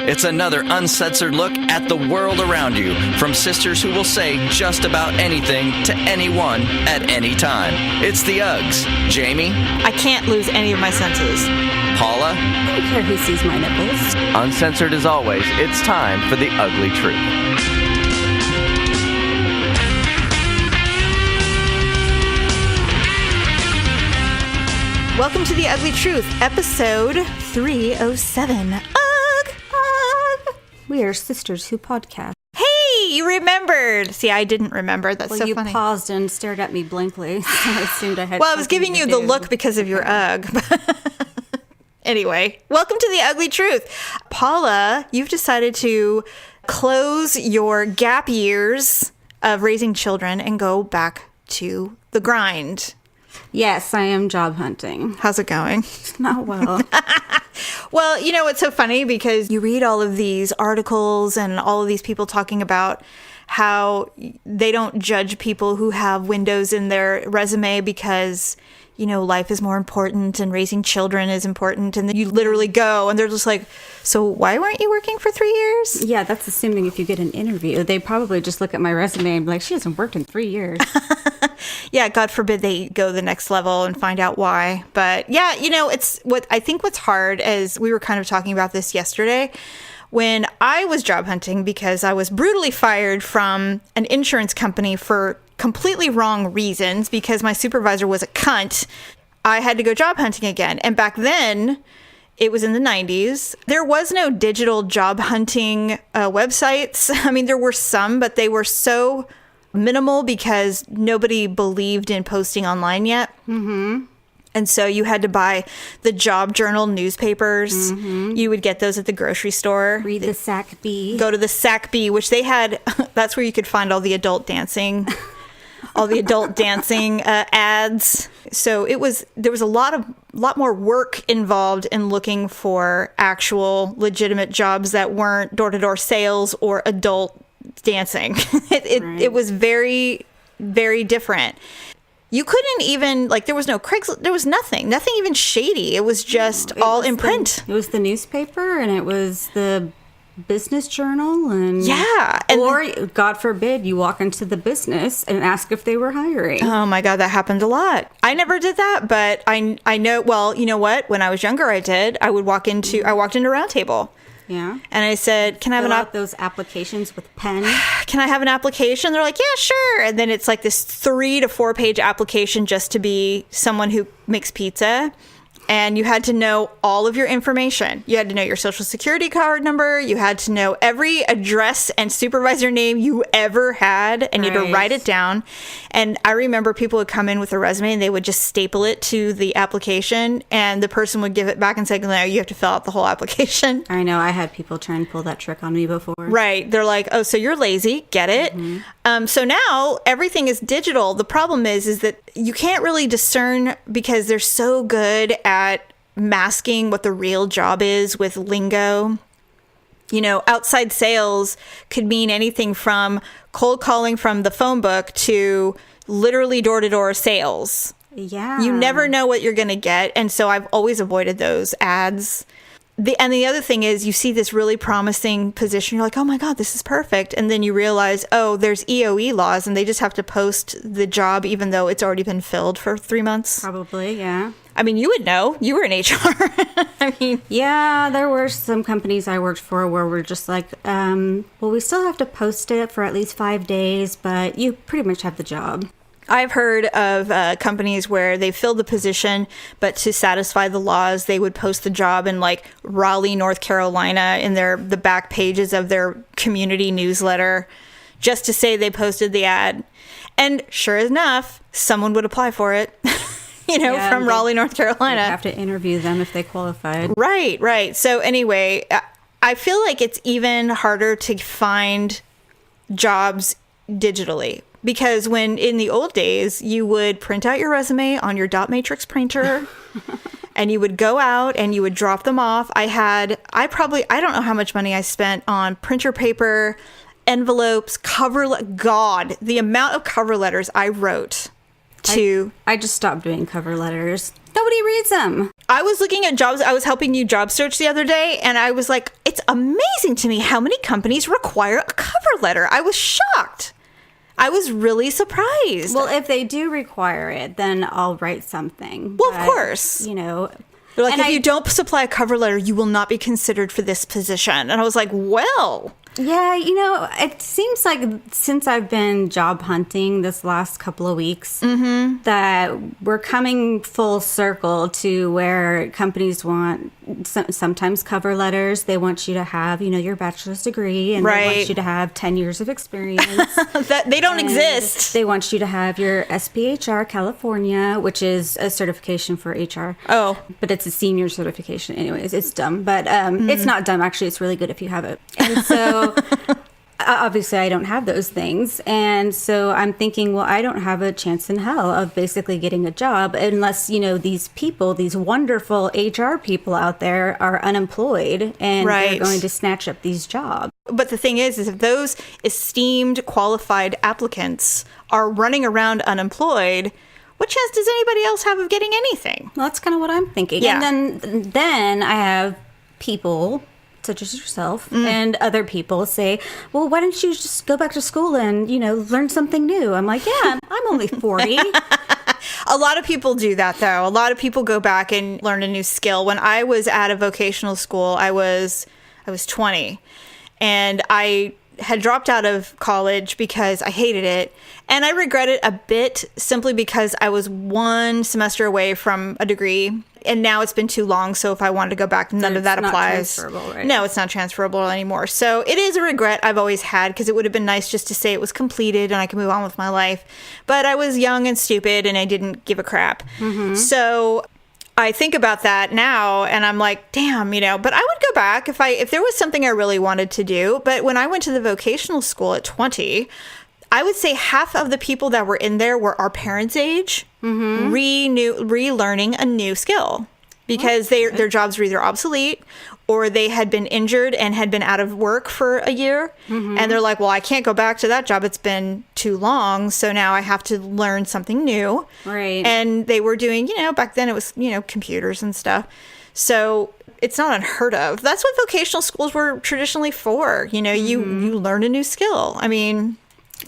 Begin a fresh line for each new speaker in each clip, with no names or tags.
It's another uncensored look at the world around you from sisters who will say just about anything to anyone at any time. It's the Uggs. Jamie?
I can't lose any of my senses.
Paula?
I don't care who sees my nipples.
Uncensored as always, it's time for the ugly truth.
Welcome to The Ugly Truth, episode 307. Ugh!
We are sisters who podcast.
Hey, you remembered. See, I didn't remember. That's so
you
funny.
Paused and stared at me blankly, so I assumed I had
Well, I was giving you the
do.
look because of your Ugg. Anyway, welcome to The Ugly Truth. Paula, you've decided to close your gap years of raising children and go back to the grind.
Yes, I am job hunting.
How's it going?
Not well.
Well, you know, it's so funny because you read all of these articles and all of these people talking about how they don't judge people who have windows in their resume because, you know, life is more important and raising children is important. And then you literally go and they're just like, so why weren't you working for 3 years?
Yeah, that's assuming if you get an interview. They probably just look at my resume and be like, she hasn't worked in 3 years.
Yeah, God forbid they go the next level and find out why. But yeah, you know, what's hard, as we were kind of talking about this yesterday, when I was job hunting because I was brutally fired from an insurance company for completely wrong reasons because my supervisor was a cunt. I had to go job hunting again. And back then, it was in the 90s. There was no digital job hunting websites. I mean, there were some, but they were so minimal because nobody believed in posting online yet. Mm-hmm. And so you had to buy the Job Journal newspapers. Mm-hmm. You would get those at the grocery store.
Read the Sac B.
Go to the Sac B, which they had. That's where you could find all the adult dancing, ads. So there was a lot more work involved in looking for actual legitimate jobs that weren't door-to-door sales or adult dancing. It was very, very different. You couldn't even, there was no Craigslist, there was nothing even shady. It was just all in print.
It was the newspaper and it was the business journal and or God forbid you walk into the business and ask if they were hiring.
Oh my God, that happened a lot. I never did that, but I know, well, you know what? When I was younger, I did. I walked into Round Table.
Yeah.
And I said, can I have
those applications with pen?
Can I have an application? They're like, yeah, sure. And then it's like this 3 to 4 page application just to be someone who makes pizza. And you had to know all of your information. You had to know your social security card number. You had to know every address and supervisor name you ever had. And you had to write it down. And I remember people would come in with a resume and they would just staple it to the application. And the person would give it back and say, no, you have to fill out the whole application.
I know. I had people try and pull that trick on me before.
Right. They're like, oh, so you're lazy. Get it? Mm-hmm. So now everything is digital. The problem is that you can't really discern because they're so good at masking what the real job is with lingo. You know, outside sales could mean anything from cold calling from the phone book to literally door-to-door sales.
Yeah.
You never know what you're going to get. And so I've always avoided those ads. And the other thing is you see this really promising position. You're like, oh my God, this is perfect. And then you realize, oh, there's EOE laws and they just have to post the job even though it's already been filled for 3 months.
Probably, yeah.
I mean, you would know. You were in HR. I mean,
yeah, there were some companies I worked for where we're just like, well, we still have to post it for at least 5 days, but you pretty much have the job.
I've heard of companies where they filled the position, but to satisfy the laws, they would post the job in like Raleigh, North Carolina, in the back pages of their community newsletter, just to say they posted the ad. And sure enough, someone would apply for it. From Raleigh, North Carolina.
You'd have to interview them if they qualified.
Right. So anyway, I feel like it's even harder to find jobs digitally. Because when in the old days, you would print out your resume on your dot matrix printer and you would go out and you would drop them off. I don't know how much money I spent on printer paper, envelopes, the amount of cover letters I wrote.
I just stopped doing cover letters. Nobody reads them.
I was looking at jobs. I was helping you job search the other day, and I was like, it's amazing to me how many companies require a cover letter. I was shocked. I was really surprised.
Well, if they do require it, then I'll write something.
Well, of course.
You know.
They're like, if you don't supply a cover letter, you will not be considered for this position. And I was like, well.
Yeah, you know, it seems like since I've been job hunting this last couple of weeks, that we're coming full circle to where companies want sometimes cover letters. They want you to have, your bachelor's degree, and they want you to have 10 years of experience.
They don't exist.
They want you to have your SPHR California, which is a certification for HR.
Oh.
But it's a senior certification anyways. It's dumb, but it's not dumb. Actually, it's really good if you have it. And so obviously I don't have those things. And so I'm thinking, well, I don't have a chance in hell of basically getting a job unless, these people, these wonderful HR people out there are unemployed and they're going to snatch up these jobs.
But the thing is if those esteemed qualified applicants are running around unemployed, what chance does anybody else have of getting anything?
Well, that's kind of what I'm thinking.
Yeah.
And then I have people such as yourself and other people say, well, why don't you just go back to school and, learn something new? I'm like, yeah, I'm only 40.
A lot of people do that, though. A lot of people go back and learn a new skill. When I was at a vocational school, I was 20, and I had dropped out of college because I hated it. And I regret it a bit simply because I was one semester away from a degree. And now it's been too long, so if I wanted to go back, none of that applies.
Right?
No, it's not transferable anymore. So it is a regret I've always had, because it would have been nice just to say it was completed and I could move on with my life. But I was young and stupid and I didn't give a crap. So I think about that now and I'm like, damn, but I would go back if there was something I really wanted to do. But when I went to the vocational school at 20, I would say half of the people that were in there were our parents' age, relearning a new skill, because their jobs were either obsolete or they had been injured and had been out of work for a year. And they're like, well, I can't go back to that job. It's been too long. So now I have to learn something new.
Right.
And they were doing, back then it was, computers and stuff. So it's not unheard of. That's what vocational schools were traditionally for. You learn a new skill. I mean,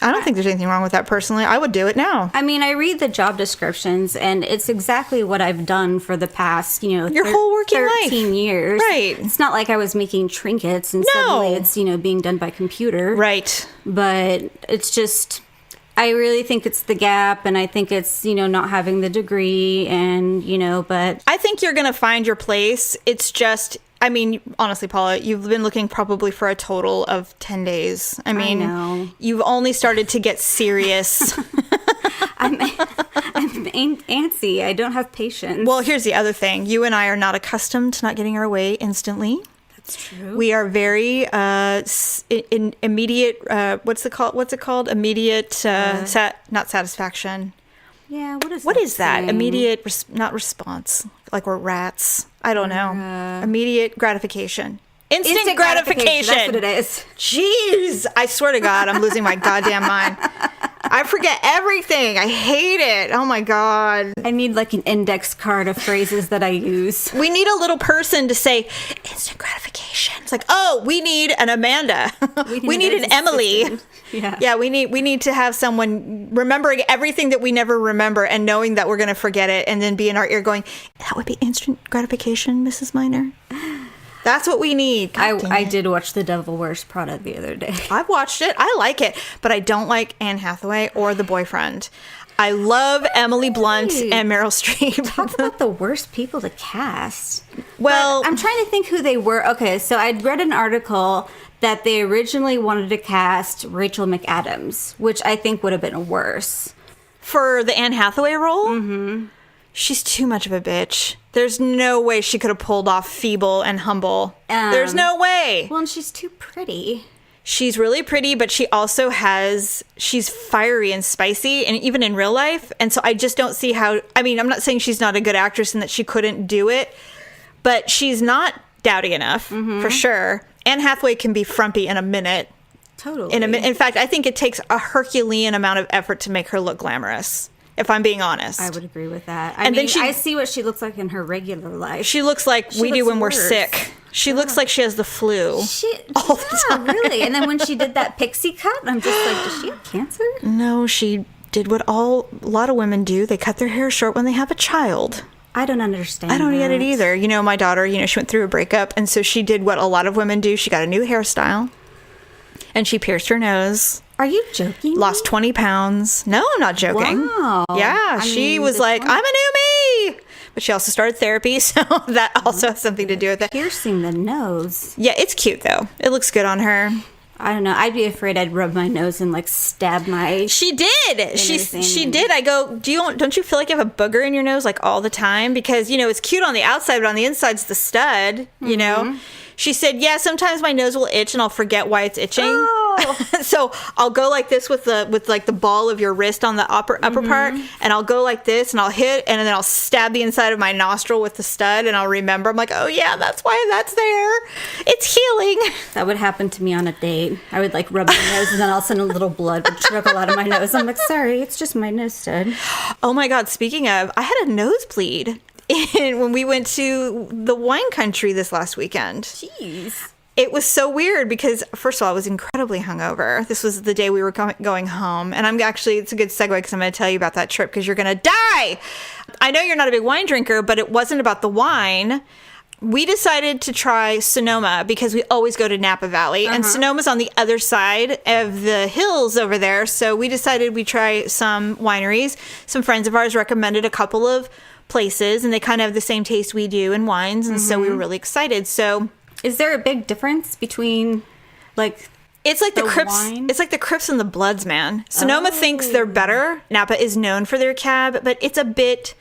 I don't think there's anything wrong with that personally. I would do it now.
I mean, I read the job descriptions, and it's exactly what I've done for the past,
your whole working
13
life.
years.
Right.
It's not like I was making trinkets and suddenly it's, being done by computer.
Right.
But it's just, I really think it's the gap, and I think it's, not having the degree and, but
I think you're going to find your place. It's just, I mean, honestly, Paula, you've been looking probably for a total of 10 days. I mean, you've only started to get serious.
I'm antsy. I don't have patience.
Well, here's the other thing. You and I are not accustomed to not getting our way instantly.
That's true.
We are very immediate, what's it called? Immediate, not satisfaction.
Yeah,
what is that? Immediate, not response. Like we're rats. I don't know. Immediate gratification. Instant gratification.
That's what it is.
Jeez. I swear to God, I'm losing my goddamn mind. I forget everything. I hate it. Oh my God.
I need like an index card of phrases that I use.
We need a little person to say instant gratification. It's like, oh, we need an Amanda. We need an Emily. Yeah, we need to have someone remembering everything that we never remember and knowing that we're going to forget it, and then be in our ear going, that would be instant gratification, Mrs. Minor. That's what we need.
I did watch The Devil Wears Prada the other day.
I've watched it. I like it, but I don't like Anne Hathaway or The Boyfriend. I love Emily Blunt and Meryl Streep.
Talk about the worst people to cast.
Well,
but I'm trying to think who they were. Okay, so I'd read an article that they originally wanted to cast Rachel McAdams, which I think would have been worse.
For the Anne Hathaway role? Mm-hmm. She's too much of a bitch. There's no way she could have pulled off Feeble and Humble. There's no way.
Well, and she's too pretty.
She's really pretty, but she also she's fiery and spicy, and even in real life. And so I just don't see how, I mean, I'm not saying she's not a good actress and that she couldn't do it, but she's not dowdy enough, for sure. Anne Hathaway can be frumpy in a minute.
Totally.
In fact, I think it takes a Herculean amount of effort to make her look glamorous. if I'm being honest.
I would agree with that. I mean, I see what she looks like in her regular life.
She looks like we do when
worse.
we're sick. She looks like she has the flu.
All the time. Really. And then when she did that pixie cut, I'm just like, does she have cancer?
No, she did what a lot of women do. They cut their hair short when they have a child.
I don't understand.
I don't get it either. You know, my daughter, she went through a breakup, and so she did what a lot of women do. She got a new hairstyle, and she pierced her nose.
Are you joking?
Lost 20 pounds. No, I'm not joking.
Wow.
Yeah, she was like, I'm a new me. But she also started therapy, so that also has something to do with it.
Piercing the nose.
Yeah, it's cute, though. It looks good on her.
I don't know. I'd be afraid I'd rub my nose and like stab my.
She did. She did. I go, don't you feel like you have a booger in your nose like all the time? Because, it's cute on the outside, but on the inside's the stud, you know? She said, yeah, sometimes my nose will itch and I'll forget why it's itching. Oh. So I'll go like this with the ball of your wrist on the upper part, and I'll go like this and I'll hit, and then I'll stab the inside of my nostril with the stud, and I'll remember. I'm like, oh yeah, that's why that's there. It's healing.
That would happen to me on a date. I would like rub my nose, and then all of a sudden a little blood would trickle out of my nose. I'm like, sorry, it's just my nose stud.
Oh my God, speaking of, I had a nosebleed when we went to the wine country this last weekend.
Jeez.
It was so weird because, first of all, I was incredibly hungover. This was the day we were going home. And it's a good segue because I'm going to tell you about that trip because you're going to die. I know you're not a big wine drinker, but it wasn't about the wine. We decided to try Sonoma because we always go to Napa Valley. And Sonoma's on the other side of the hills over there. So we decided we'd try some wineries. Some friends of ours recommended a couple of places, and they kind of have the same taste we do in wines. And so we were really excited. So...
Is there a big difference between, like,
it's like the Crips?
wine?
It's like the Crips and the Bloods, man. Sonoma thinks they're better. Napa is known for their cab, but it's a bit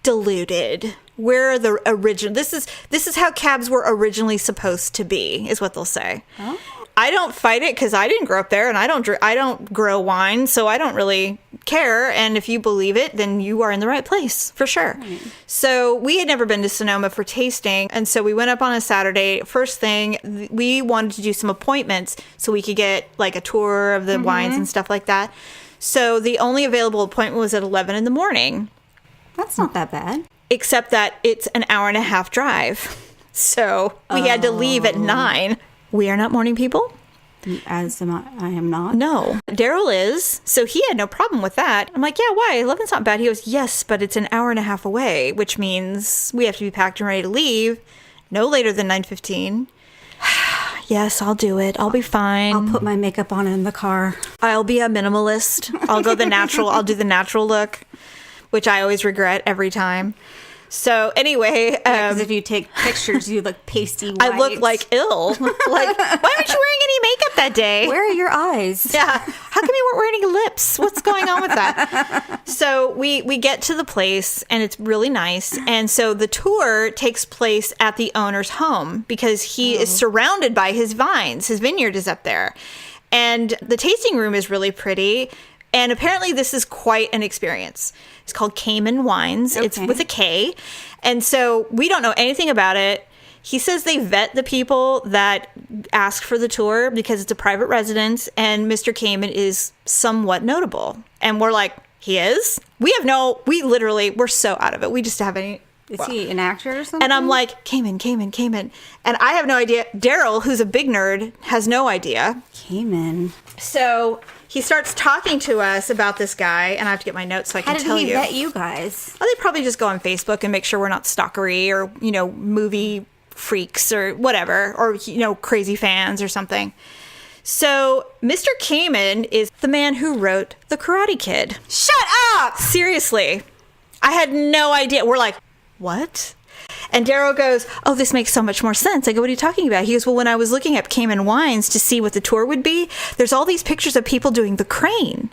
diluted. We're the original. This is how cabs were originally supposed to be, is what they'll say. Oh. I don't fight it because I didn't grow up there, and I don't grow wine, so I don't really care. And if you believe it, then you are in the right place for sure. Right. So we had never been to Sonoma for tasting, and so we went up on a Saturday. First thing, we wanted to do some appointments so we could get like a tour of the wines and stuff like that. So the only available appointment was at 11 in the morning.
That's not that bad.
Except that it's an hour and a half drive. So we had to leave at 9. We are not morning people.
As am I am not.
No. Daryl is. So he had no problem with that. I'm like, yeah, why? 11's not bad. He goes, yes, but it's an hour and a half away, which means we have to be packed and ready to leave no later than 9:15. Yes, I'll do it. I'll be fine.
I'll put my makeup on in the car.
I'll be a minimalist. I'll go the natural. I'll do the natural look, which I always regret every time. So anyway,
because if you take pictures, you look pasty white.
I look like ill. Like, why aren't you wearing any makeup that day?
Where are your eyes?
Yeah. How come you weren't wearing any lips? What's going on with that? So we get to the place, and it's really nice. And so the tour takes place at the owner's home because he is surrounded by his vines. His vineyard is up there. And the tasting room is really pretty. And apparently this is quite an experience. It's called Cayman Wines. Okay. It's with a K. And so we don't know anything about it. He says they vet the people that ask for the tour because it's a private residence, and Mr. Cayman is somewhat notable. And we're like, he is? We're so out of it. We just have any...
Is he an actor or something?
And I'm like, Cayman. And I have no idea. Daryl, who's a big nerd, has no idea.
Cayman.
So he starts talking to us about this guy, and I have to get my notes so I can tell you.
How did he vet you guys?
Well, they probably just go on Facebook and make sure we're not stalkery or, movie freaks or whatever, or, crazy fans or something. So Mr. Cayman is the man who wrote The Karate Kid.
Shut up!
Seriously. I had no idea. We're like, what? And Daryl goes, oh, this makes so much more sense. I go, what are you talking about? He goes, well, when I was looking up Cayman Wines to see what the tour would be, there's all these pictures of people doing the crane.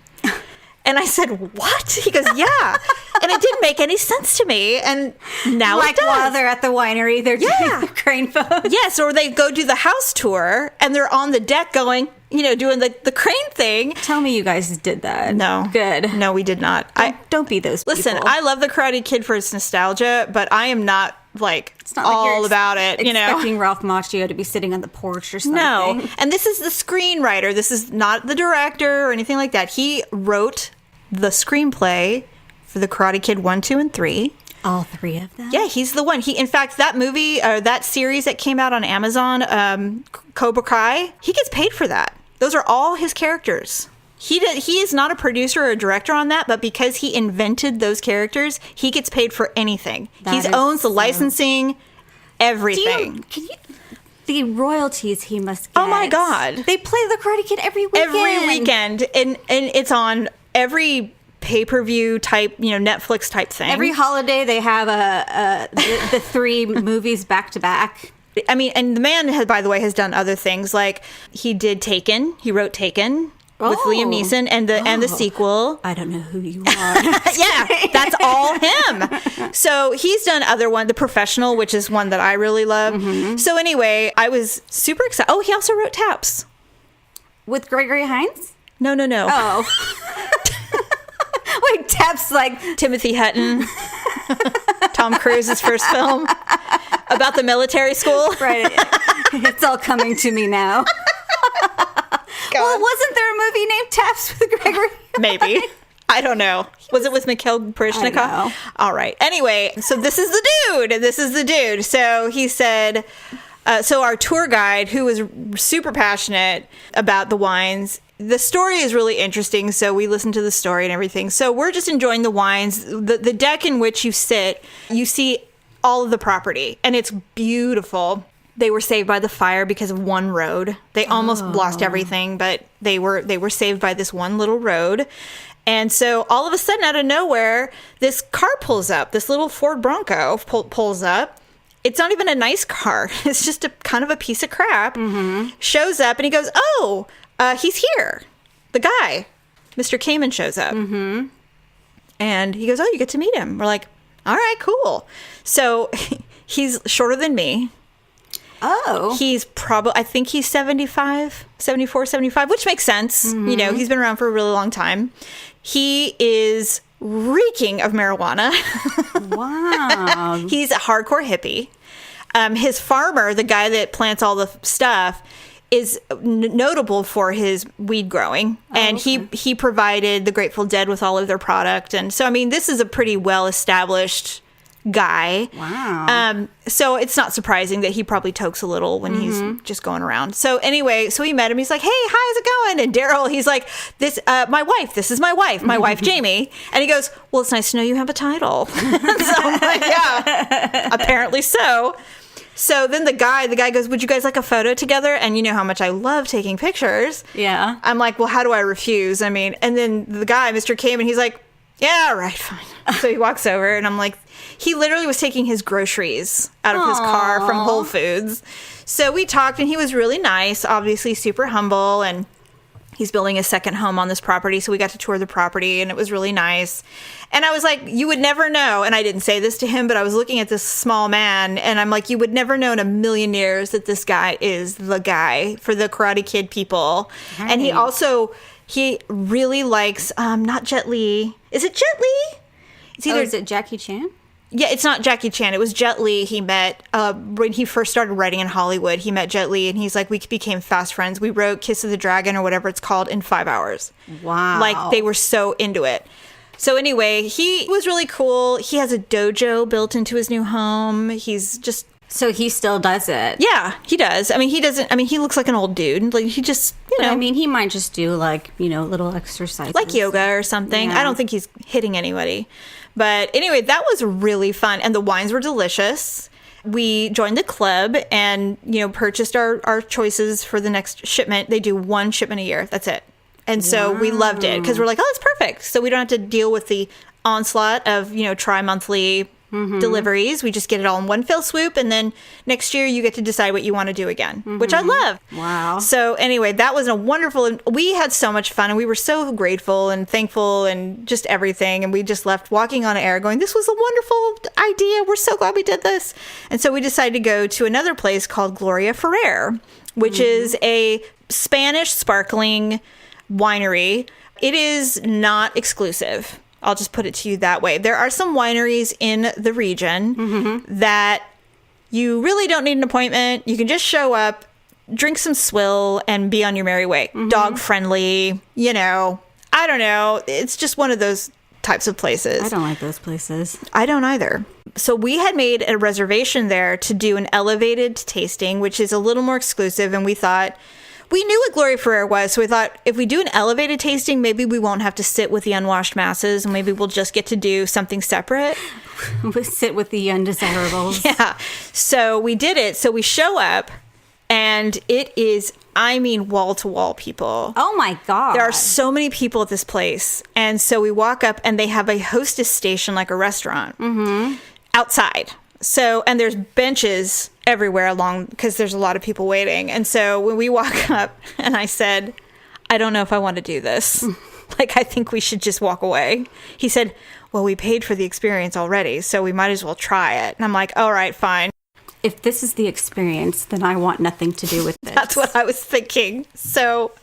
And I said, what? He goes, yeah. And it didn't make any sense to me. And now it does.
While they're at the winery, they're doing the crane pose.
Yes, or they go do the house tour, and they're on the deck going, doing the crane thing.
Tell me you guys did that.
No.
Good.
No, we did not.
Don't be those people.
Listen, I love The Karate Kid for its nostalgia, but I am not, it's not all about it,
expecting Ralph Macchio to be sitting on the porch or something.
No. And this is the screenwriter. This is not the director or anything like that. He wrote the screenplay for the Karate Kid 1, 2, and 3.
All 3 of them?
Yeah, he's the one. In fact, that movie, that series that came out on Amazon, Cobra Kai, he gets paid for that. Those are all his characters. He is not a producer or a director on that, but because he invented those characters, he gets paid for anything. He owns the licensing, everything.
The royalties he must get.
Oh my God.
They play the Karate Kid every weekend.
Every weekend. And it's on every pay-per-view type, Netflix type thing.
Every holiday they have the 3 movies back to back.
I mean, and the man, by the way, has done other things. Like, he did Taken. He wrote Taken. With Liam Neeson and the sequel.
I don't know who you are.
Yeah, that's all him. So he's done other one, The Professional, which is one that I really love. Mm-hmm. So anyway, I was super excited. Oh, he also wrote Taps.
With Gregory Hines?
No.
Oh. Wait, Taps like
Timothy Hutton. Tom Cruise's first film about the military school.
Right. It's all coming to me now.
God.
Well, wasn't there a movie named Taps with Gregory?
Maybe. I don't know. Was it with Mikhail Baryshnikov? All right. Anyway, so this is the dude. So he said, so our tour guide, who was super passionate about the wines, the story is really interesting. So we listened to the story and everything. So we're just enjoying the wines. The deck in which you sit, you see all of the property, and it's beautiful. They were saved by the fire because of one road. They almost lost everything, but they were saved by this one little road. And so all of a sudden, out of nowhere, this car pulls up. This little Ford Bronco pulls up. It's not even a nice car. It's just a kind of a piece of crap. Mm-hmm. Shows up and he goes, "Oh, he's here." The guy, Mr. Kamen, shows up. Mm-hmm. And he goes, "Oh, you get to meet him." We're like, "All right, cool." So he's shorter than me.
Oh.
He's I think he's 74, 75, which makes sense. Mm-hmm. He's been around for a really long time. He is reeking of marijuana.
Wow.
He's a hardcore hippie. His farmer, the guy that plants all the stuff, is notable for his weed growing. And he provided the Grateful Dead with all of their product. And so, I mean, this is a pretty well-established guy.
Wow.
So it's not surprising that he probably tokes a little when he's just going around. So anyway, so he met him. He's like, "Hey, how's it going?" And Daryl, he's like, "This is my wife, Jamie." And he goes, "Well, it's nice to know you have a title." So I'm like, "Yeah, apparently so." So then the guy goes, "Would you guys like a photo together?" And you know how much I love taking pictures.
Yeah.
I'm like, "Well, how do I refuse?" I mean, and then the guy, Mr. Kamen, he's like, "Yeah, all right, fine." So he walks over and I'm like, he literally was taking his groceries out of his car from Whole Foods. So we talked and he was really nice, obviously super humble, and he's building a second home on this property. So we got to tour the property and it was really nice. And I was like, you would never know. And I didn't say this to him, but I was looking at this small man and I'm like, you would never know in a million years that this guy is the guy for the Karate Kid people. Right. And he really likes, not Jet Li. Is it Jet Li?
Is it Jackie Chan?
Yeah, it's not Jackie Chan. It was Jet Li he met when he first started writing in Hollywood. He met Jet Li, and he's like, we became fast friends. We wrote Kiss of the Dragon or whatever it's called in 5 hours.
Wow.
Like, they were so into it. So anyway, he was really cool. He has a dojo built into his new home. He's just...
So he still does it?
Yeah, he does. I mean, he looks like an old dude. Like, he just,
I mean, he might just do, like, little exercises.
Like yoga or something. Yeah. I don't think he's hitting anybody. But anyway, that was really fun. And the wines were delicious. We joined the club and, purchased our choices for the next shipment. They do one shipment a year. That's it. And so we loved it because we're like, oh, it's perfect. So we don't have to deal with the onslaught of, tri-monthly deliveries. We just get it all in one fell swoop. And then next year you get to decide what you want to do again, which I love.
Wow.
So anyway, that was a wonderful, we had so much fun and we were so grateful and thankful and just everything. And we just left walking on air going, this was a wonderful idea. We're so glad we did this. And so we decided to go to another place called Gloria Ferrer, which is a Spanish sparkling winery. It is not exclusive. I'll just put it to you that way. There are some wineries in the region that you really don't need an appointment. You can just show up, drink some swill, and be on your merry way. Dog friendly, I don't know. It's just one of those types of places.
I don't like those places.
I don't either. So we had made a reservation there to do an elevated tasting, which is a little more exclusive. And we thought, we knew what Gloria Ferrer was. So we thought if we do an elevated tasting, maybe we won't have to sit with the unwashed masses. And maybe we'll just get to do something separate.
We sit with the undesirables.
Yeah. So we did it. So we show up and it is, I mean, wall to wall people.
Oh my God.
There are so many people at this place. And so we walk up and they have a hostess station like a restaurant outside. So, and there's benches everywhere along because there's a lot of people waiting. And so when we walk up and I said, I don't know if I want to do this. Like, I think we should just walk away. He said, well, we paid for the experience already, so we might as well try it. And I'm like, all right, fine.
If this is the experience, then I want nothing to do with this.
That's what I was thinking. So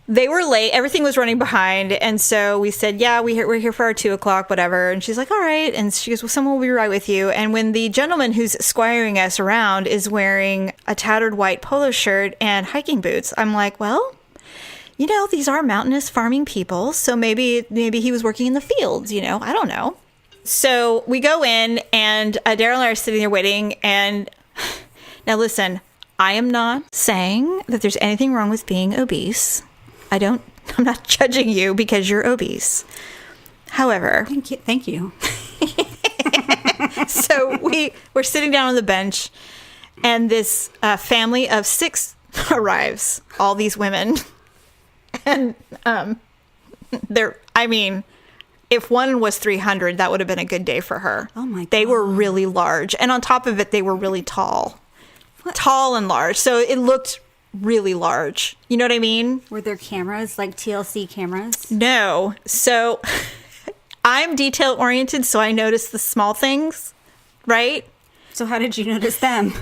they were late. Everything was running behind. And so we said, yeah, we're here for our 2:00, whatever. And she's like, all right. And she goes, well, someone will be right with you. And when the gentleman who's squiring us around is wearing a tattered white polo shirt and hiking boots, I'm like, well, you know, these are mountainous farming people. So maybe he was working in the fields, you know, I don't know. So we go in and Daryl and I are sitting there waiting. And now listen, I am not saying that there's anything wrong with being obese. I'm not judging you because you're obese. However,
Thank you.
So we're sitting down on the bench and this family of 6 arrives, all these women. And if one was 300, that would have been a good day for her.
Oh my God.
They were really large. And on top of it, they were really tall. What? Tall and large. So it looked really large. You know what I mean?
Were there cameras, like TLC cameras?
No. So I'm detail oriented, so I noticed the small things, right?
So how did you notice them?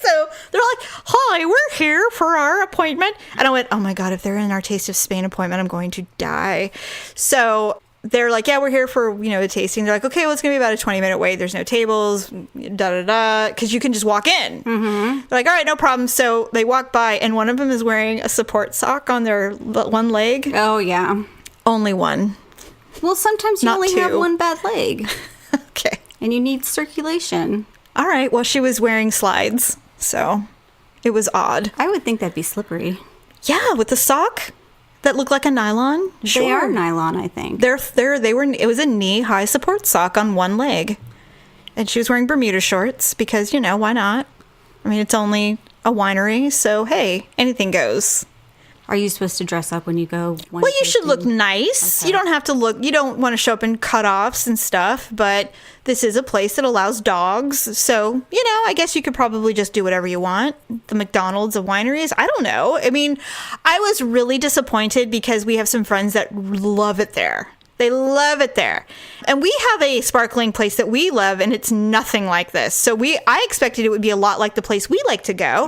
So they're like, hi, we're here for our appointment. And I went, oh my God, if they're in our Taste of Spain appointment, I'm going to die. So they're like, yeah, we're here for, the tasting. They're like, okay, well, it's going to be about a 20-minute wait. There's no tables, because you can just walk in. Mm-hmm. They're like, all right, no problem. So they walk by, and one of them is wearing a support sock on their one leg.
Oh, yeah.
Only one.
Well, sometimes you
Not
only
two.
have one bad leg.
Okay.
And you need circulation.
All right. Well, she was wearing slides, so it was odd.
I would think that'd be slippery.
Yeah, with the sock that looked like a nylon. Sure.
They are nylon, I think.
They were. It was a knee-high support sock on one leg, and she was wearing Bermuda shorts because why not? I mean, it's only a winery, so hey, anything goes.
Are you supposed to dress up when you go?
Well, you should look nice. Okay. You don't have to look. You don't want to show up in cutoffs and stuff. But this is a place that allows dogs, so I guess you could probably just do whatever you want. The McDonald's of wineries. I don't know. I mean, I was really disappointed because we have some friends that love it there. They love it there. And we have a sparkling place that we love, and it's nothing like this. So I expected it would be a lot like the place we like to go,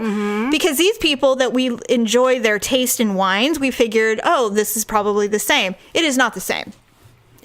because these people that we enjoy their taste in wines, we figured, oh, this is probably the same. It is not the same.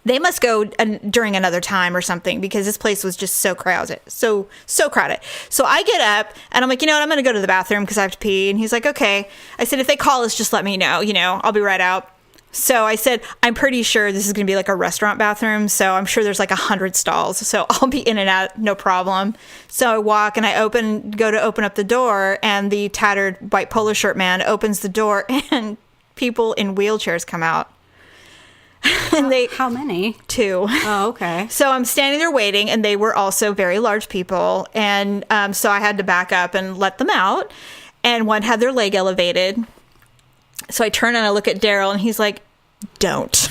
They must go during another time or something, because this place was just so crowded. So crowded. So I get up and I'm like, I'm going to go to the bathroom because I have to pee. And he's like, okay. I said, if they call us, just let me know. I'll be right out. So I said, I'm pretty sure this is going to be like a restaurant bathroom. So I'm sure there's like 100 stalls. So I'll be in and out, no problem. So I walk and I go to open up the door, and the tattered white polo shirt man opens the door, and people in wheelchairs come out. And
How many?
2.
Oh, okay.
So I'm standing there waiting, and they were also very large people. And so I had to back up and let them out. And one had their leg elevated. So I turn and I look at Daryl, and he's like, don't.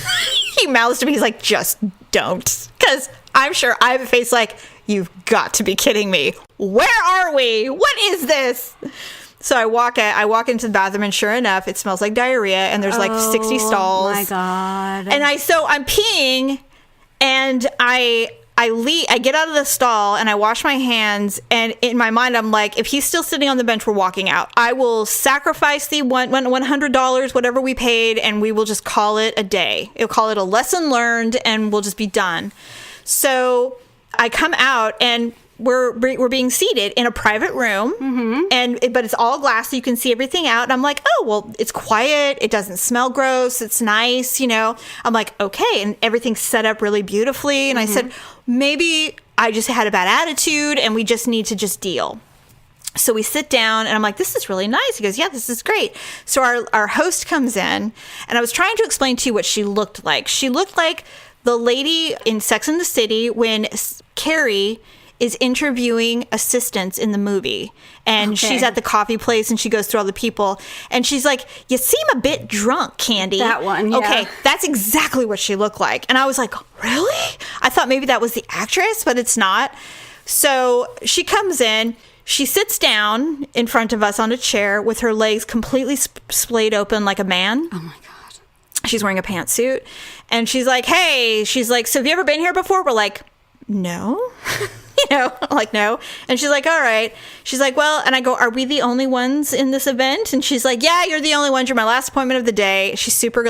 He mouths to me. He's like, just don't. Because I'm sure I have a face like, you've got to be kidding me. Where are we? What is this? So I walk into the bathroom, and sure enough, it smells like diarrhea, and there's like 60 stalls.
Oh my God.
And I'm peeing, and I get out of the stall and I wash my hands, and in my mind I'm like, if he's still sitting on the bench, we're walking out. I will sacrifice the $100, whatever we paid, and we will just call it a day. We'll call it a lesson learned, and we'll just be done. So I come out, and we're being seated in a private room, but it's all glass, so you can see everything out. And I'm like, oh, well, it's quiet. It doesn't smell gross. It's nice, I'm like, okay. And everything's set up really beautifully. And I said, maybe I just had a bad attitude and we just need to just deal. So we sit down and I'm like, this is really nice. He goes, yeah, this is great. So our host comes in and I was trying to explain to you what she looked like. She looked like the lady in Sex and the City when Carrie is interviewing assistants in the movie. And she's at the coffee place and she goes through all the people. And she's like, you seem a bit drunk, Candy.
That one, yeah.
Okay, that's exactly what she looked like. And I was like, really? I thought maybe that was the actress, but it's not. So she comes in. She sits down in front of us on a chair with her legs completely splayed open like a man.
Oh, my God.
She's wearing a pantsuit. And she's like, hey, so have you ever been here before? We're like, no. I'm like, no. And she's like, all right. She's like, well, and I go, are we the only ones in this event? And she's like, yeah, you're the only ones. You're my last appointment of the day. She's super,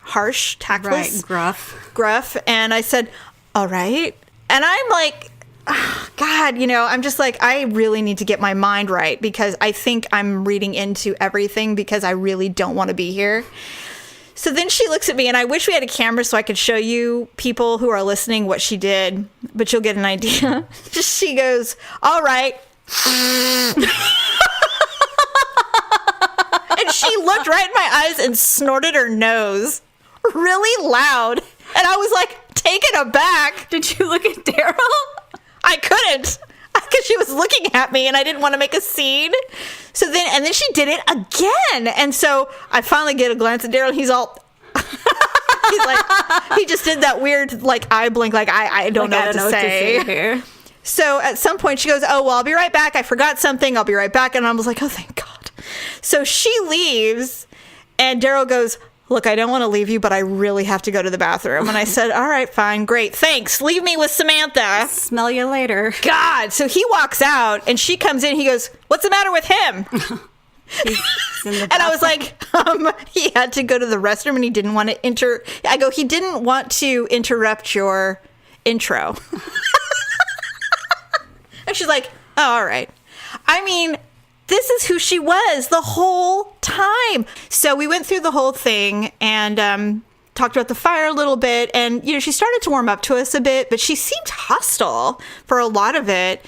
harsh, tactless.
Right,
gruff. And I said, all right. And I'm like, oh, God, I'm just like, I really need to get my mind right because I think I'm reading into everything because I really don't want to be here. So then she looks at me, and I wish we had a camera so I could show you people who are listening what she did, but you'll get an idea. She goes, all right. And she looked right in my eyes and snorted her nose really loud. And I was like, taken aback.
Did you look at Daryl?
I couldn't because she was looking at me and I didn't want to make a scene. So then she did it again. And so I finally get a glance at Daryl and he's all, he's like, he just did that weird eye blink. I don't know what to say
here.
So at some point she goes, oh, well, I'll be right back. I forgot something. I'll be right back. And I was like, oh, thank God. So she leaves and Daryl goes, look, I don't want to leave you, but I really have to go to the bathroom. And I said, all right, fine, great, thanks. Leave me with Samantha.
Smell you later.
God. So he walks out and she comes in. He goes, what's the matter with him? And I was like, he had to go to the restroom and he didn't want to he didn't want to interrupt your intro. And she's like, oh, all right. I mean, this is who she was the whole time. So we went through the whole thing and talked about the fire a little bit. And, she started to warm up to us a bit, but she seemed hostile for a lot of it.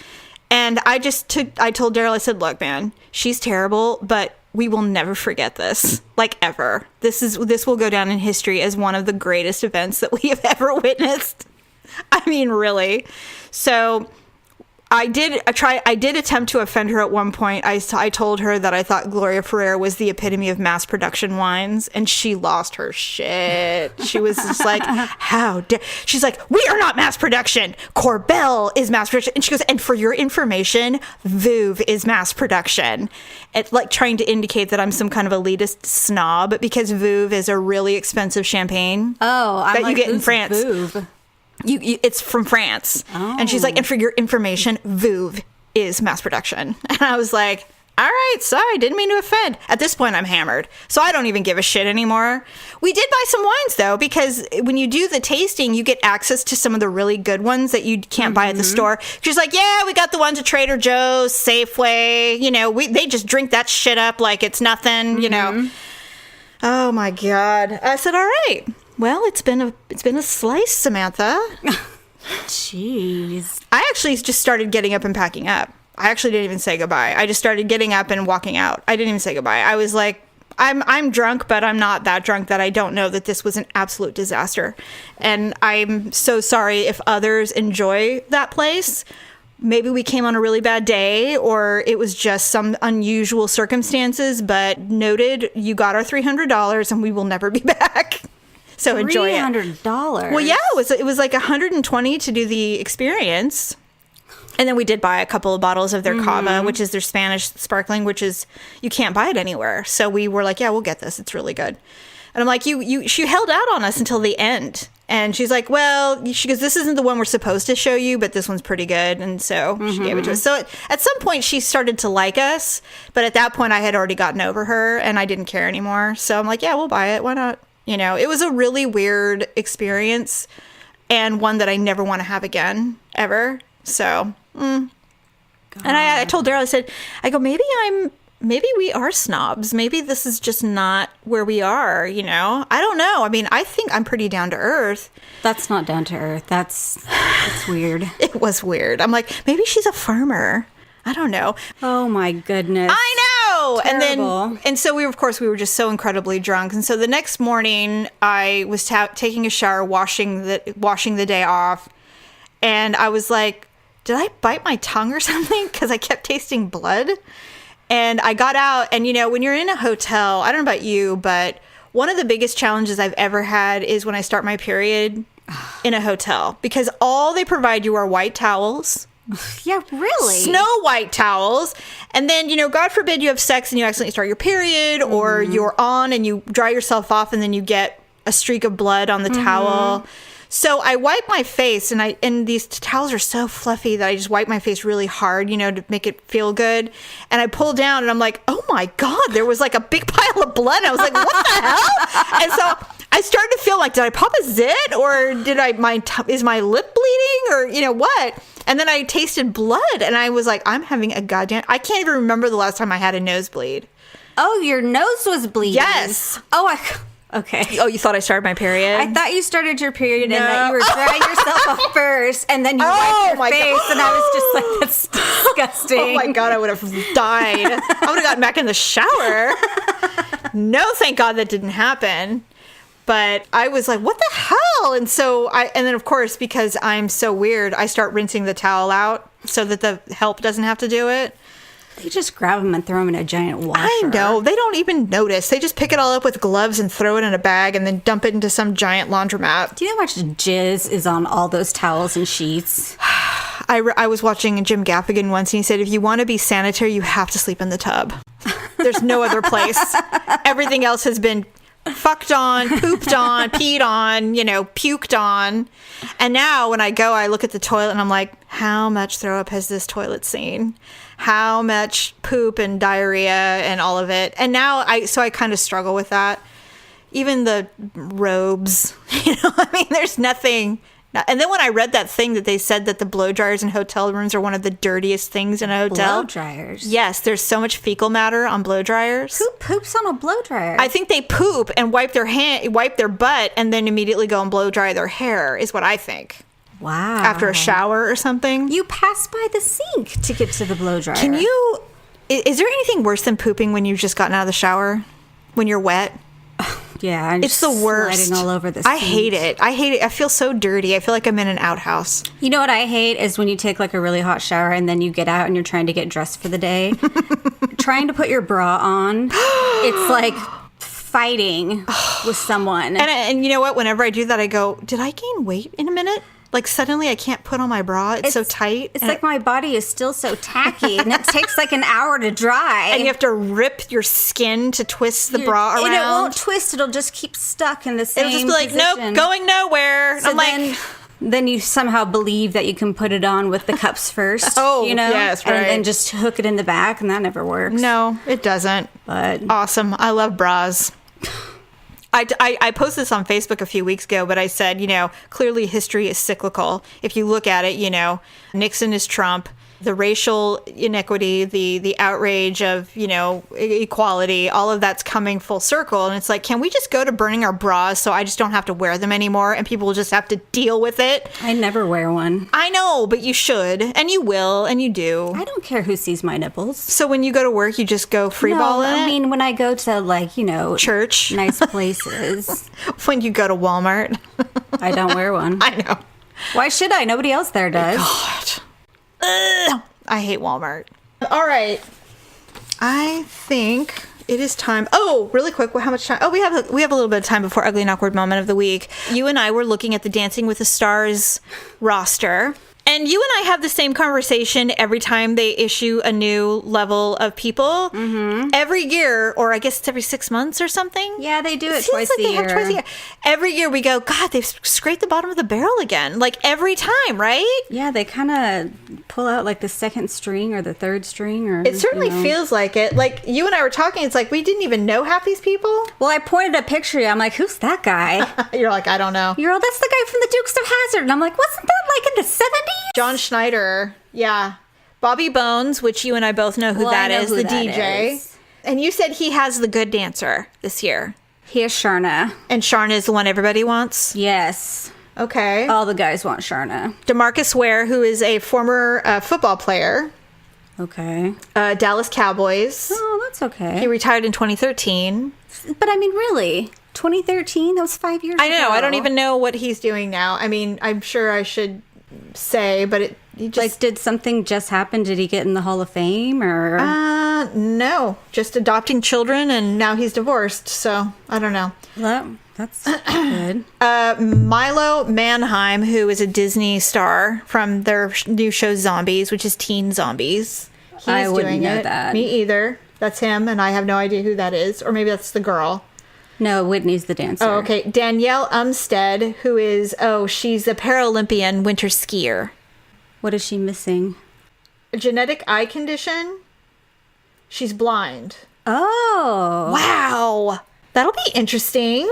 And I told Daryl, I said, look, man, she's terrible, but we will never forget this, ever. This will go down in history as one of the greatest events that we have ever witnessed. I mean, really. So I did attempt to offend her at one point. I told her that I thought Gloria Ferrer was the epitome of mass production wines, and she lost her shit. She was just like, how dare... She's like, we are not mass production. Corbel is mass production. And she goes, and for your information, Veuve is mass production. It's trying to indicate that I'm some kind of elitist snob because Veuve is a really expensive champagne that you get in France.
Veuve?
It's from France.
Oh.
And she's like, and for your information, Veuve is mass production. And I was like, all right, sorry, didn't mean to offend. At this point, I'm hammered. So I don't even give a shit anymore. We did buy some wines, though, because when you do the tasting, you get access to some of the really good ones that you can't buy at the store. She's like, yeah, we got the ones at Trader Joe's, Safeway. They just drink that shit up like it's nothing, Oh, my God. I said, all right. Well, it's been a slice, Samantha.
Jeez.
I actually just started getting up and packing up. I actually didn't even say goodbye. I just started getting up and walking out. I didn't even say goodbye. I was like, I'm drunk, but I'm not that drunk that I don't know that this was an absolute disaster. And I'm so sorry if others enjoy that place. Maybe we came on a really bad day or it was just some unusual circumstances, but noted, you got our $300 and we will never be back. So enjoy it.
$300.
Well, yeah, it was like $120 to do the experience. And then we did buy a couple of bottles of their cava, which is their Spanish sparkling, which is, you can't buy it anywhere. So we were like, yeah, we'll get this. It's really good. And I'm like, she held out on us until the end. And she's like, well, she goes, this isn't the one we're supposed to show you, but this one's pretty good. And so she gave it to us. So at some point she started to like us. But at that point I had already gotten over her and I didn't care anymore. So I'm like, yeah, we'll buy it. Why not? It was a really weird experience and one that I never want to have again, ever. So And I told Daryl, I go, maybe we are snobs. Maybe this is just not where we are, you know? I don't know. I mean, I think I'm pretty down to earth.
That's not down to earth. That's weird.
It was weird. I'm like, maybe she's a farmer. I don't know.
Oh my goodness.
I know.
Terrible.
And so we were just so incredibly drunk. And so the next morning I was taking a shower, washing the day off. And I was like, did I bite my tongue or something? Because I kept tasting blood. And I got out, and you know, when you're in a hotel, I don't know about you, but one of the biggest challenges I've ever had is when I start my period in a hotel, because all they provide you are white towels.
Yeah, really?
Snow white towels. And then, you know, God forbid you have sex and you accidentally start your period, or you're on and you dry yourself off and then you get a streak of blood on the towel. So I wipe my face, and these towels are so fluffy that I just wipe my face really hard, you know, to make it feel good. And I pull down and I'm like, oh my God, there was like a big pile of blood. And I was like, what the hell? And so I started to feel like, did I pop a zit, or is my lip bleeding, or, you know, what? And then I tasted blood and I was like, I can't even remember the last time I had a nosebleed.
Oh, your nose was bleeding.
Yes.
Okay.
Oh, you thought I started my period?
I thought you started your period and that you were drying yourself off first, and then you wiped your face, God. And I was just like, that's disgusting.
Oh my God, I would have died. I would have gotten back in the shower. No, thank God that didn't happen. But I was like, what the hell? And then of course, because I'm so weird, I start rinsing the towel out so that the help doesn't have to do it.
They just grab them and throw them in a giant washer.
I know. They don't even notice. They just pick it all up with gloves and throw it in a bag and then dump it into some giant laundromat.
Do you know how much jizz is on all those towels and sheets?
I was watching Jim Gaffigan once, and he said, if you want to be sanitary, you have to sleep in the tub. There's no other place. Everything else has been fucked on, pooped on, peed on, you know, puked on. And now when I go, I look at the toilet and I'm like, how much throw up has this toilet seen? How much poop and diarrhea and all of it. And now I kind of struggle with that. Even the robes, you know, I mean, there's nothing. And then when I read that thing that they said that the blow dryers in hotel rooms are one of the dirtiest things in a hotel.
Blow dryers?
Yes, there's so much fecal matter on blow dryers.
Who poops on a blow dryer?
I think they poop and wipe their butt and then immediately go and blow dry their hair is what I think.
Wow.
After a shower or something.
You pass by the sink to get to the blow dryer.
Is there anything worse than pooping when you've just gotten out of the shower? When you're wet?
Yeah,
it's the worst.
Sliding all over the
I hate it. I feel so dirty. I feel like I'm in an outhouse.
You know what I hate is when you take like a really hot shower and then you get out and you're trying to get dressed for the day. Trying to put your bra on. It's like fighting with someone.
And you know what? Whenever I do that, I go, did I gain weight in a minute? Like suddenly I can't put on my bra. It's so tight.
It's like my body is still so tacky and it takes like an hour to dry.
And you have to rip your skin to twist the bra around.
And it won't twist. It'll just keep stuck in the same
It'll just be like,
position.
Nope, going nowhere.
So
I'm like...
Then you somehow believe that you can put it on with the cups first.
Oh,
you know?
yes, right.
And then just hook it in the back, and that never works.
No, it doesn't.
But
awesome. I love bras. I posted this on Facebook a few weeks ago, but I said, you know, clearly history is cyclical. If you look at it, you know, Nixon is Trump. The racial inequity, the outrage of, you know, equality, all of that's coming full circle. And it's like, can we just go to burning our bras so I just don't have to wear them anymore and people will just have to deal with it?
I never wear one.
I know, but you should. And you will. And you do.
I don't care who sees my nipples.
So when you go to work, you just go free ball in it?
I mean, when I go to, like, you know,
church,
nice places.
When you go to Walmart.
I don't wear one.
I know.
Why should I? Nobody else there does.
God. Ugh. I hate Walmart. All right. I think it is time. Oh, really quick. How much time? Oh, we have a little bit of time before Ugly and Awkward Moment of the Week. You and I were looking at the Dancing with the Stars roster. And you and I have the same conversation every time they issue a new level of people. Mm-hmm. Every year, or I guess it's every 6 months or something.
Yeah, they do it twice a year.
Every year we go, God, they've scraped the bottom of the barrel again. Like every time, right?
Yeah, they kind of pull out like the second string or the third string. Or
it certainly feels like it. Like you and I were talking, it's like we didn't even know half these people.
Well, I pointed a picture. I'm like, who's that guy?
You're like, I don't know.
That's the guy from the Dukes of Hazzard. And I'm like, wasn't that like in the 70s?
John Schneider. Yeah. Bobby Bones, which you and I both know who
Well,
that
I know
is,
who
the
that
DJ.
is.
And you said he has the good dancer this year.
He has Sharna.
And Sharna is the one everybody wants?
Yes.
Okay.
All the guys want Sharna.
DeMarcus Ware, who is a former football player.
Okay.
Dallas Cowboys.
Oh, that's okay.
He retired in 2013.
But I mean, really? 2013? That was 5 years ago.
I know. I don't even know what he's doing now. I mean, I'm sure I should say, but he just...
Like, did something just happen? Did he get in the Hall of Fame, or...?
No. Just adopting children, and now he's divorced, so I don't know.
Well, that's good.
Milo Manheim, who is a Disney star from their new show Zombies, which is teen zombies. He's
I wouldn't
doing
know
it.
that.
Me either. That's him, and I have no idea who that is. Or maybe that's the girl.
No, Whitney's the dancer.
Oh, okay. Danielle Umstead, who is, she's a Paralympian winter skier.
What is she missing?
A genetic eye condition. She's blind.
Oh.
Wow. That'll be interesting.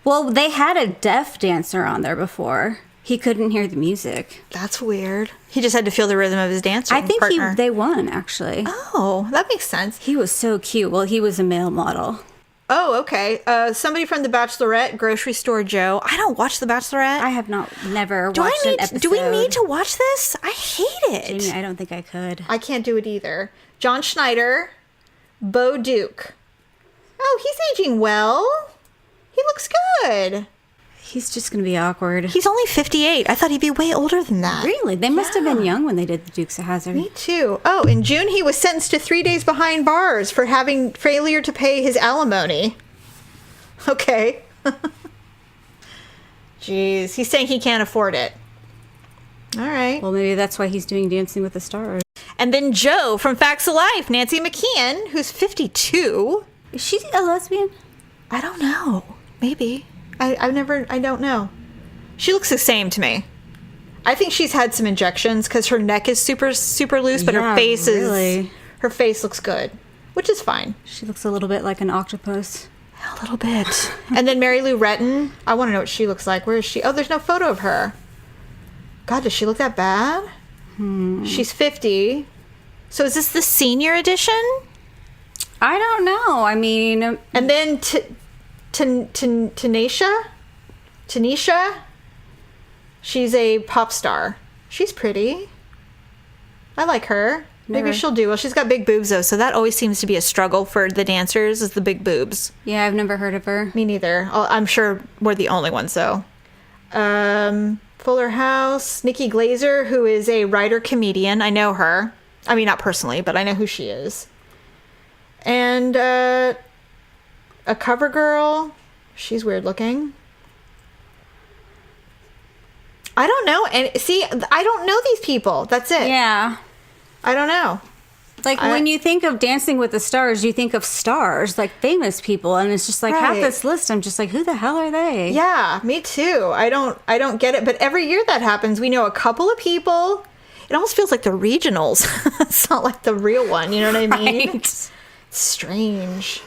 Well, they had a deaf dancer on there before. He couldn't hear the music.
That's weird. He just had to feel the rhythm of his dancing
I think
partner.
they won, actually.
Oh, that makes sense.
He was so cute. Well, he was a male model.
Oh, okay. Somebody from The Bachelorette, Grocery Store Joe. I don't watch The Bachelorette.
I have never watched an episode.
Do we need to watch this? I hate it.
Jamie, I don't think I could.
I can't do it either. John Schneider, Bo Duke. Oh, he's aging well. He looks good.
He's just going to be awkward.
He's only 58. I thought he'd be way older than that.
Really? They must have been young when they did the Dukes of Hazzard.
Me too. Oh, in June, he was sentenced to 3 days behind bars for having failure to pay his alimony. Okay. Jeez. He's saying he can't afford it. All right.
Well, maybe that's why he's doing Dancing with the Stars.
And then Joe from Facts of Life, Nancy McKeon, who's 52.
Is she a lesbian?
I don't know. Maybe. I don't know. She looks the same to me. I think she's had some injections because her neck is super, super loose, but
Yeah,
her face
really.
her face looks good, which is fine.
She looks a little bit like an octopus.
A little bit. And then Mary Lou Retton. I want to know what she looks like. Where is she? Oh, there's no photo of her. God, does she look that bad? She's 50. So is this the senior edition?
I don't know. I mean...
And then Tanisha, she's a pop star. She's pretty. I like her. Maybe
Never.
she'll do well. She's got big boobs though, so that always seems to be a struggle for the dancers is the big boobs.
Yeah, I've never heard of her.
Me neither. I'm sure we're the only ones though. Fuller House, Nikki Glazer, who is a writer comedian. I know her. I mean, not personally, but I know who she is. And a cover girl. She's weird looking. I don't know. And see, I don't know these people. That's it.
Yeah.
I don't know.
Like, when you think of Dancing with the Stars, you think of stars, like famous people. And it's just like, half
Right.
this list, I'm just like, who the hell are they?
Yeah, me too. I don't get it. But every year that happens, we know a couple of people. It almost feels like the regionals. It's not like the real one. You know what I mean?
Right.
It's strange.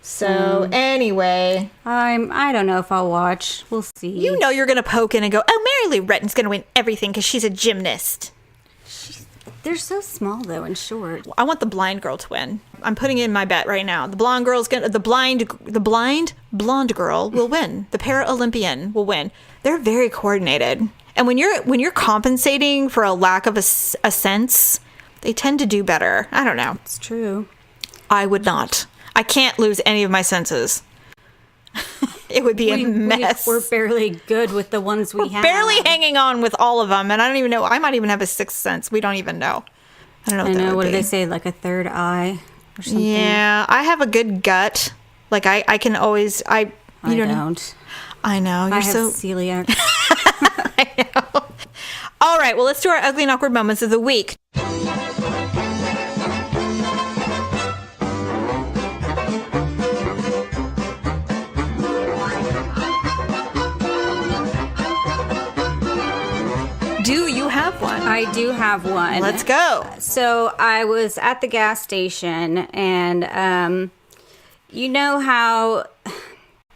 So anyway,
I don't know if I'll watch. We'll see.
you know you're going to poke in and go, oh, Mary Lou Retton's going to win everything because she's a gymnast.
They're so small, though, and short.
I want the blind girl to win. I'm putting in my bet right now. The blonde girl's gonna. The blind blonde girl will win. The Paralympian will win. They're very coordinated, and when you're compensating for a lack of a sense, they tend to do better. I don't know.
It's true.
I would not. I can't lose any of my senses. It would be a mess.
We're barely good with the ones we have.
Barely hanging on with all of them, and I don't even know. I might even have a sixth sense. We don't even know. I don't know.
I
What that
know.
would
What do
be.
they say? Like a third eye or something?
Yeah, I have a good gut. Like I can always
I
don't.
don't.
I know you're
I have
so.
celiac.
I know. All right, well, let's do our ugly and awkward moments of the week. Do you have one?
I do have one.
Let's go.
So I was at the gas station, and you know how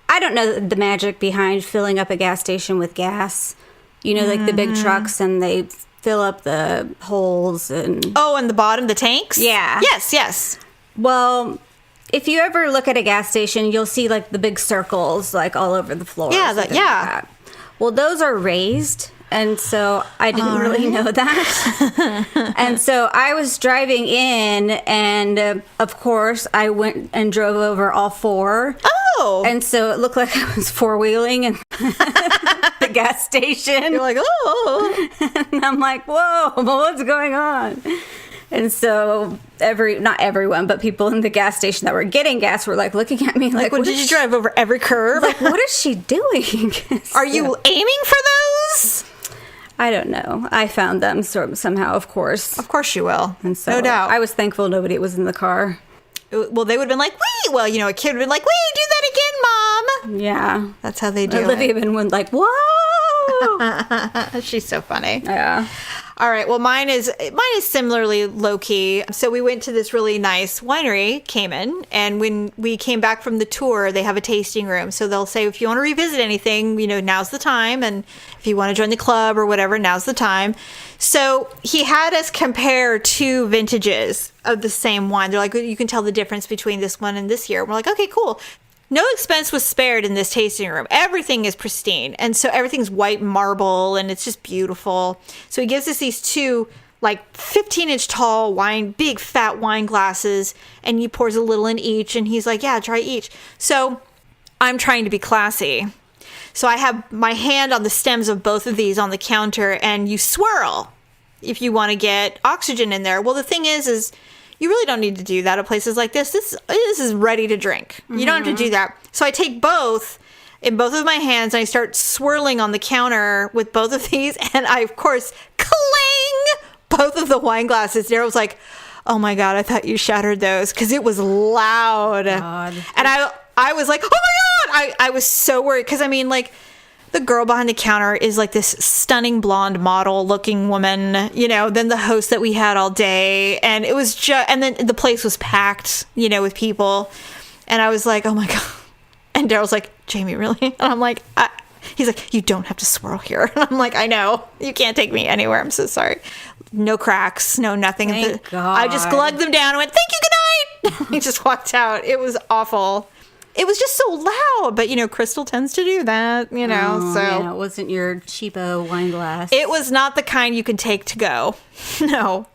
I don't know the magic behind filling up a gas station with gas. You know, like the big trucks, and they fill up the holes and...
Oh, and the bottom, the tanks?
Yeah.
Yes.
Well, if you ever look at a gas station, you'll see like the big circles like all over the floor.
Yeah,
Like that. Well, those are raised. And so I didn't really know that. And so I was driving in, and of course I went and drove over all four.
Oh.
And so it looked like I was four-wheeling in the gas station.
You're like, oh.
And I'm like, whoa, what's going on? And so not everyone, but people in the gas station that were getting gas were like looking at me like,
Did you drive over every curve?
Like, what is she doing?
Are you aiming for those?
I don't know. I found them somehow, of course.
Of course you will.
And so
no doubt.
I was thankful nobody was in the car.
Well, they would have been like, wait. Well, a kid would have been like, wait, do that again, Mom.
Yeah.
That's how they do
Olivia even went like, whoa.
She's so funny.
Yeah.
All right. Well, mine is similarly low key. So we went to this really nice winery, Cayman, and when we came back from the tour, they have a tasting room. So they'll say, if you want to revisit anything, now's the time, and if you want to join the club or whatever, now's the time. So he had us compare two vintages of the same wine. They're like, you can tell the difference between this one and this year. We're like, okay, cool. No expense was spared in this tasting room. Everything is pristine. And so everything's white marble and it's just beautiful. So he gives us these two like 15-inch tall big fat wine glasses, and he pours a little in each, and he's like, yeah, try each. So I'm trying to be classy. So I have my hand on the stems of both of these on the counter, and you swirl if you want to get oxygen in there. Well, the thing is you really don't need to do that at places like this. This is ready to drink. You don't have to do that. So I take both in both of my hands, and I start swirling on the counter with both of these, and I, of course, clang both of the wine glasses. Daryl was like, oh my God, I thought you shattered those, because it was loud.
God.
And I was like, oh my God! I was so worried, because the girl behind the counter is like this stunning blonde model looking woman, then the host that we had all day. And it was and then the place was packed, with people. And I was like, oh my God. And Daryl's like, Jamie, really? And I'm like, he's like, you don't have to swirl here. And I'm like, I know. You can't take me anywhere. I'm so sorry. No cracks, no nothing.
Thank God.
I just glugged them down and went, thank you, good night. He just walked out. It was awful. It was just so loud, but Crystal tends to do that, so.
Yeah, it wasn't your cheapo wine glass.
It was not the kind you can take to go. No,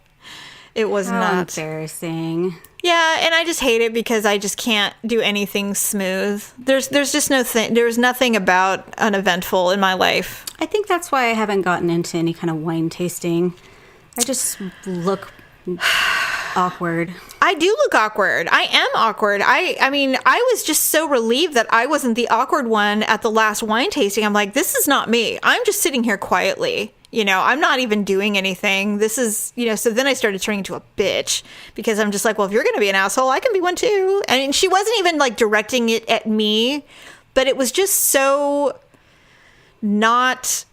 it was not.
Embarrassing.
Yeah, and I just hate it because I just can't do anything smooth. There's just there's nothing about uneventful in my life.
I think that's why I haven't gotten into any kind of wine tasting. I just look awkward.
I do look awkward. I am awkward. I mean, I was just so relieved that I wasn't the awkward one at the last wine tasting. I'm like, this is not me. I'm just sitting here quietly. I'm not even doing anything. This is, so then I started turning into a bitch because I'm just like, well, if you're going to be an asshole, I can be one too. I mean, she wasn't even like directing it at me, but it was just so not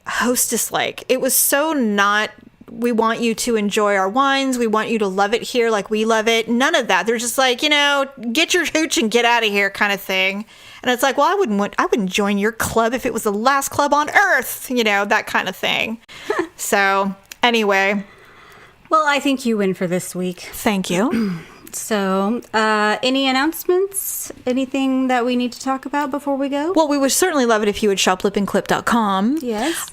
hostess-like. It was so not, we want you to enjoy our wines. We want you to love it here like we love it. None of that. They're just like, get your hooch and get out of here kind of thing. And it's like, well, I wouldn't join your club if it was the last club on earth, that kind of thing. So anyway.
Well, I think you win for this week.
Thank you.
So, any announcements? Anything that we need to talk about before we go?
Well, we would certainly love it if you would shop lipandclip.com.
Yes.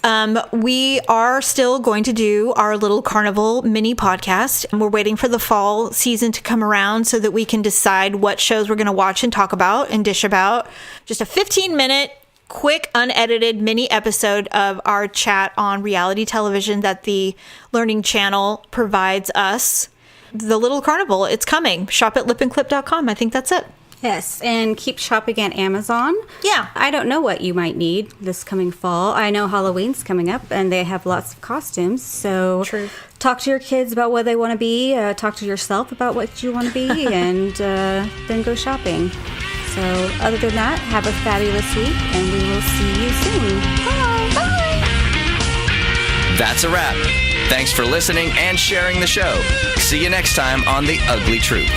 We are still going to do our little carnival mini podcast. And we're waiting for the fall season to come around so that we can decide what shows we're going to watch and talk about and dish about. Just a 15-minute, quick, unedited mini episode of our chat on reality television that the Learning Channel provides us. The little carnival, it's coming. Shop at lipandclip.com. I think that's it.
Yes, and keep shopping at Amazon.
Yeah.
I don't know what you might need this coming fall. I know Halloween's coming up, and they have lots of costumes. So
True.
Talk to your kids about what they want to be. Talk to yourself about what you want to be, and then go shopping. So other than that, have a fabulous week, and we will see you soon. Bye. Bye.
That's a wrap. Thanks for listening and sharing the show. See you next time on The Ugly Truth.